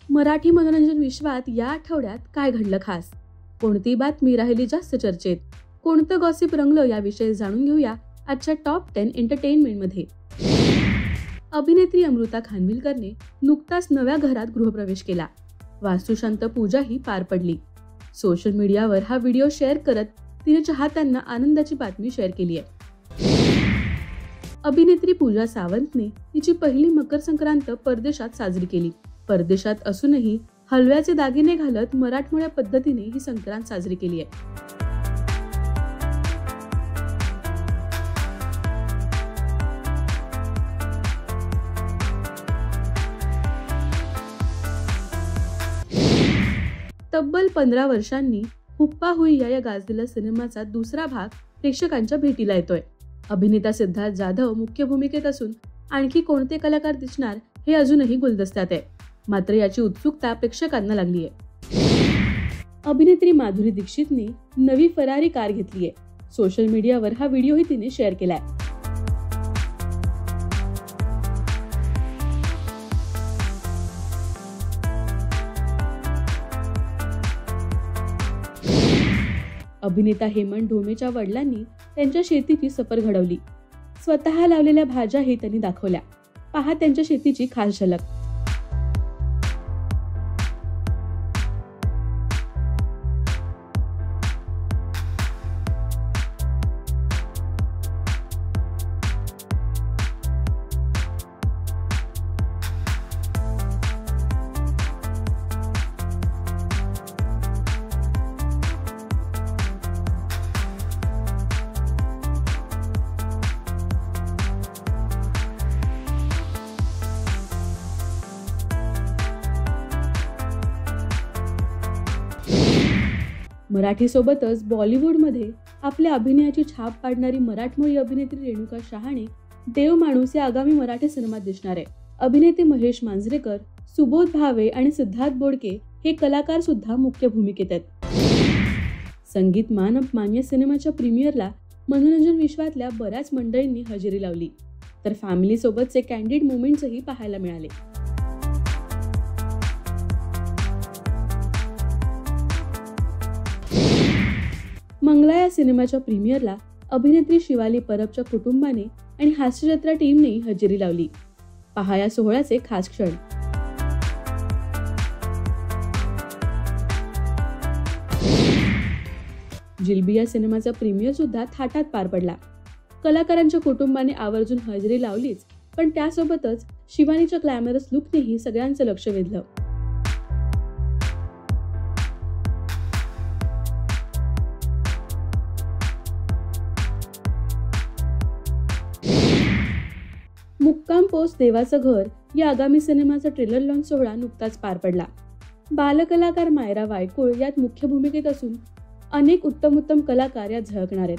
मराठी मनोरंजन विश्वात या आठवड्यात काय घडलं खास, कोणती बातमी राहिली जास्त चर्चेत, कोणतं गॉसिप रंगलं याविषयी जाणून घेऊया आजच्या टॉप 10 एंटरटेनमेंटमध्ये. अभिनेत्री अमृता खानविलकरने नुकताच नव्या घरात गृहप्रवेश केला. वास्तुशांत पूजाही पार पडली. सोशल मीडियावर हा व्हिडिओ शेअर करत तिने चाहत्यांना आनंदाची बातमी शेअर केली आहे. अभिनेत्री पूजा सावंतने तिची पहिली मकर संक्रांत परदेशात साजरी केली. परदेशात असूनही हलव्याचे दागिने घालत मराठमोळ्या पद्धतीने ही संक्रांत साजरी केली आहे. तब्बल 15 वर्षांनी हुप्पा हुइया या गाजलेल्या सिनेमाचा दुसरा भाग प्रेक्षकांच्या भेटीला येतोय. अभिनेता सिद्धार्थ जाधव मुख्य भूमिकेत असून आणखी कोणते कलाकार दिसणार हे अजूनही गुलदस्त्यात आहे. मात्र याची उत्सुकता प्रेक्षकांना लागली आहे. अभिनेत्री माधुरी दीक्षितने नवी फरारी कार घेतली आहे. सोशल मीडियावर हा व्हिडिओही तिने शेअर केलाय. अभिनेता हेमंत ढोमेच्या वडिलांनी त्यांच्या शेतीची सफर घडवली. स्वतः लावलेल्या भाज्याही त्यांनी दाखवल्या. पहा त्यांच्या शेतीची खास झलक. मराठीसोबतच बॉलिवूडमध्ये आपल्या अभिनयाची छाप पाडणारी मराठमोळी अभिनेत्री रेणुका शहाणे देव माणूस या आगामी मराठी सिनेमात दिसणार आहे. अभिनेते महेश मांजरेकर, सुबोध भावे आणि सिद्धार्थ बोडके हे कलाकार सुद्धा मुख्य भूमिकेत आहेत. संगीत मान अपमान या सिनेमाच्या प्रीमियरला मनोरंजन विश्वातल्या बऱ्याच मंडळींनी हजेरी लावली. तर फॅमिली सोबतचे कॅन्डिड मोमेंट्सही पाहायला मिळाले. मंगला या सिनेमाच्या प्रीमियरला अभिनेत्री शिवाली परबच्या कुटुंबाने आणि हास्यजत्रा टीमने हजेरी लावली. पहा या सोहळ्याचे खास क्षण. जिलबी या सिनेमाचा प्रीमियर सुद्धा थाटात पार पडला. कलाकारांच्या कुटुंबाने आवर्जून हजेरी लावलीच, पण त्यासोबतच शिवानीच्या ग्लॅमरस लुकनेही सगळ्यांचं लक्ष वेधलं. मुक्काम पोस्ट देवाचं घर या आगामी सिनेमाचा ट्रेलर लॉन्च सोहळा नुकताच पार पडला. बालकलाकार मायरा वायकुळ यात मुख्य भूमिकेत असून अनेक उत्तम कलाकार यात झळकणार आहेत.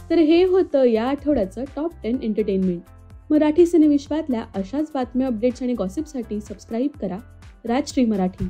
तर हे होतं या आठवड्याचं टॉप 10 एंटरटेनमेंट. मराठी सिनेविश्वातल्या अशाच बातम्या, अपडेट्स आणि गॉसिपसाठी सबस्क्राईब करा राजश्री मराठी.